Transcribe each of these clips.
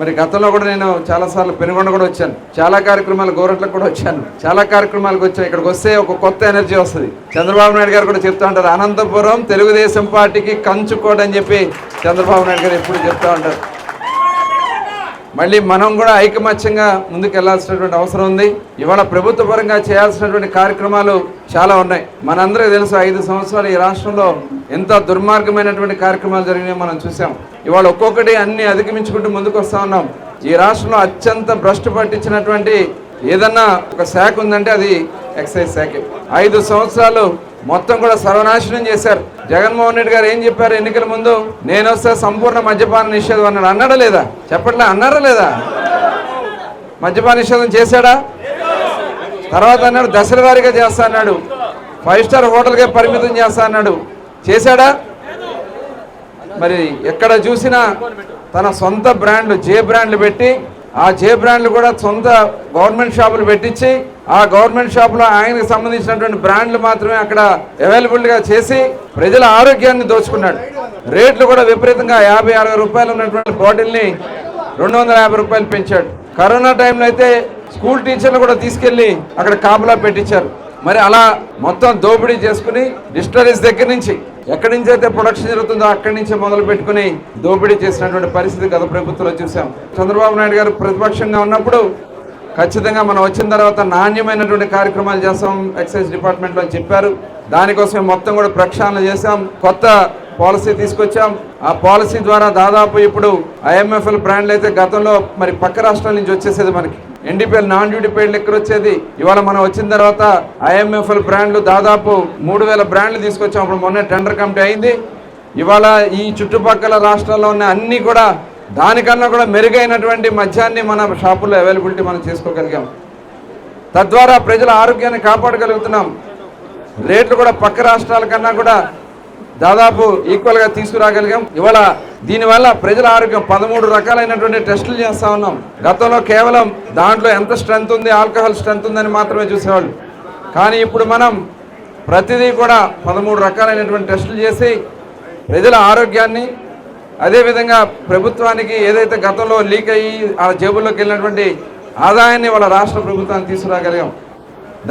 మరి గతంలో కూడా నేను చాలాసార్లు పెనుగొండ కూడా వచ్చాను, చాలా కార్యక్రమాలు గోరట్లకు కూడా వచ్చాను, చాలా కార్యక్రమాలకు వచ్చాను. ఇక్కడికి వస్తే ఒక కొత్త ఎనర్జీ వస్తుంది. చంద్రబాబు నాయుడు గారు కూడా చెప్తా ఉంటారు, అనంతపురం తెలుగుదేశం పార్టీకి కంచుకోట అని చెప్పి చంద్రబాబు నాయుడు గారు ఎప్పుడు చెప్తా ఉంటారు. మళ్ళీ మనం కూడా ఐకమత్యంగా ముందుకు వెళ్లాల్సినటువంటి అవసరం ఉంది. ఇవాళ ప్రభుత్వ పరంగా చేయాల్సినటువంటి కార్యక్రమాలు చాలా ఉన్నాయి. మనందరికీ తెలుసు 5 సంవత్సరాలు ఈ రాష్ట్రంలో ఎంత దుర్మార్గమైనటువంటి కార్యక్రమాలు జరిగినాయో మనం చూసాం. ఇవాళ ఒక్కొక్కటి అన్ని అధిగమించుకుంటూ ముందుకు వస్తా ఉన్నాం. ఈ రాష్ట్రంలో అత్యంత భ్రష్టు పట్టించినటువంటి ఏదన్నా ఒక శాఖ ఉందంటే అది ఎక్సైజ్ శాఖ. 5 సంవత్సరాలు మొత్తం కూడా సర్వనాశనం చేశారు. జగన్మోహన్ రెడ్డి గారు ఏం చెప్పారు ఎన్నికల ముందు? నేను వస్తే సంపూర్ణ మద్యపాన నిషేధం అన్నాడు. అన్నాడా లేదా? చెప్పట్లే, అన్నారా లేదా? మద్యపాన నిషేధం చేశాడా? తర్వాత అన్నాడు దశల వారీగా చేస్తా అన్నాడు, 5 స్టార్ హోటల్కే పరిమితం చేస్తా అన్నాడు. చేశాడా? మరి ఎక్కడ చూసినా తన సొంత బ్రాండ్లు జే బ్రాండ్లు పెట్టి, ఆ జే బ్రాండ్లు కూడా సొంత గవర్నమెంట్ షాపులు పెట్టించి, ఆ గవర్నమెంట్ షాపులో ఆయనకు సంబంధించినటువంటి బ్రాండ్లు మాత్రమే అక్కడ అవైలబుల్గా చేసి ప్రజల ఆరోగ్యాన్ని దోచుకున్నాడు. రేట్లు కూడా విపరీతంగా 50-60 రూపాయలు ఉన్నటువంటి బాటిల్ని 250 రూపాయలు పెంచాడు. కరోనా టైంలో అయితే స్కూల్ టీచర్లు కూడా తీసుకెళ్లి అక్కడ కాపులా పెట్టించారు. మరి అలా మొత్తం దోపిడీ చేసుకుని డిస్టరీస్ దగ్గర నుంచి ఎక్కడి నుంచి అయితే ప్రొడక్షన్ జరుగుతుందో అక్కడి నుంచి మొదలు పెట్టుకుని దోపిడీ చేసినటువంటి పరిస్థితి గత ప్రభుత్వంలో చూసాం. చంద్రబాబు నాయుడు గారు ప్రతిపక్షంగా ఉన్నప్పుడు ఖచ్చితంగా మనం వచ్చిన తర్వాత నాణ్యమైనటువంటి కార్యక్రమాలు చేస్తాం ఎక్సైజ్ డిపార్ట్మెంట్లో అని చెప్పారు. దానికోసం మొత్తం కూడా ప్రక్షాళన చేశాం, కొత్త పాలసీ తీసుకొచ్చాం. ఆ పాలసీ ద్వారా దాదాపు ఇప్పుడు IMFL బ్రాండ్లు అయితే గతంలో మరి పక్క రాష్ట్రాల నుంచి వచ్చేసేది, మనకి NDPL non duty paid liquor వచ్చేది. ఇవాళ మనం వచ్చిన తర్వాత IMFL బ్రాండ్లు దాదాపు 3000 బ్రాండ్లు తీసుకొచ్చాం. అప్పుడు మొన్న టెండర్ కమిటీ అయింది. ఇవాళ ఈ చుట్టుపక్కల రాష్ట్రాల్లో ఉన్న అన్ని కూడా దానికన్నా కూడా మెరుగైనటువంటి మద్యాన్ని మన షాపుల్లో అవైలబిలిటీ మనం చేసుకోగలిగాం. తద్వారా ప్రజల ఆరోగ్యాన్ని కాపాడగలుగుతున్నాం. రేట్లు కూడా పక్క రాష్ట్రాల కన్నా కూడా దాదాపు ఈక్వల్గా తీసుకురాగలిగాం. ఇవాళ దీనివల్ల ప్రజల ఆరోగ్యం 13 రకాలైనటువంటి టెస్టులు చేస్తూ ఉన్నాం. గతంలో కేవలం దాంట్లో ఎంత స్ట్రెంత్ ఉంది, ఆల్కహాల్ స్ట్రెంత్ ఉందని మాత్రమే చూసేవాళ్ళు. కానీ ఇప్పుడు మనం ప్రతిదీ కూడా 13 రకాలైనటువంటి టెస్టులు చేసి ప్రజల ఆరోగ్యాన్ని, అదేవిధంగా ప్రభుత్వానికి ఏదైతే గతంలో లీక్ అయ్యి ఆ జేబుల్లోకి వెళ్ళినటువంటి ఆదాయాన్ని వాళ్ళ రాష్ట్ర ప్రభుత్వాన్ని తీసుకురాగలిగాం.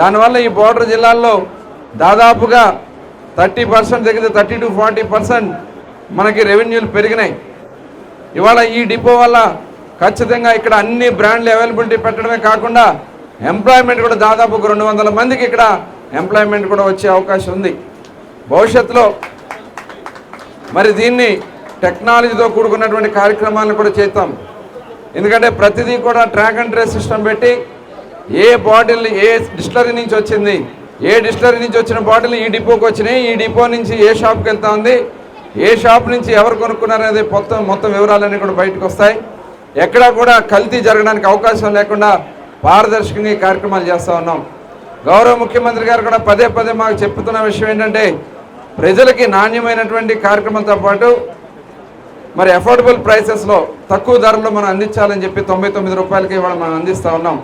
దానివల్ల ఈ బోర్డర్ జిల్లాల్లో దాదాపుగా 30% దగ్గర 30 to 40% మనకి రెవెన్యూలు పెరిగినాయి. ఇవాళ ఈ డిపో వల్ల ఖచ్చితంగా ఇక్కడ అన్ని బ్రాండ్లు అవైలబిలిటీ పెట్టడమే కాకుండా ఎంప్లాయ్మెంట్ కూడా దాదాపు 200 మందికి ఇక్కడ ఎంప్లాయ్మెంట్ కూడా వచ్చే అవకాశం ఉంది భవిష్యత్తులో. మరి దీన్ని టెక్నాలజీతో కూడుకున్నటువంటి కార్యక్రమాలను కూడా చేస్తాం. ఎందుకంటే ప్రతిదీ కూడా ట్రాక్ అండ్ ట్రేస్ సిస్టమ్ పెట్టి ఏ బాటిల్ ఏ డిస్టిలరీ నుంచి వచ్చింది, ఏ డిస్టిలరీ నుంచి వచ్చిన బాటిల్ ఈ డిపోకి వచ్చినాయి, ఈ డిపో నుంచి ఏ షాప్కి వెళ్తా ఉంది, ఏ షాప్ నుంచి ఎవరు కొనుక్కున్నారనేది మొత్తం వివరాలన్నీ కూడా బయటకు వస్తాయి. ఎక్కడా కూడా కల్తీ జరగడానికి అవకాశం లేకుండా పారదర్శకంగా ఈ కార్యక్రమాలు చేస్తూ ఉన్నాం. గౌరవ ముఖ్యమంత్రి గారు కూడా పదే మాకు చెప్తున్న విషయం ఏంటంటే ప్రజలకి నాణ్యమైనటువంటి కార్యక్రమాలతో పాటు మరి అఫోర్డబుల్ ప్రైసెస్లో తక్కువ ధరలో మనం అందించాలని చెప్పి 99 రూపాయలకి ఇవాళ మనం అందిస్తూ ఉన్నాం.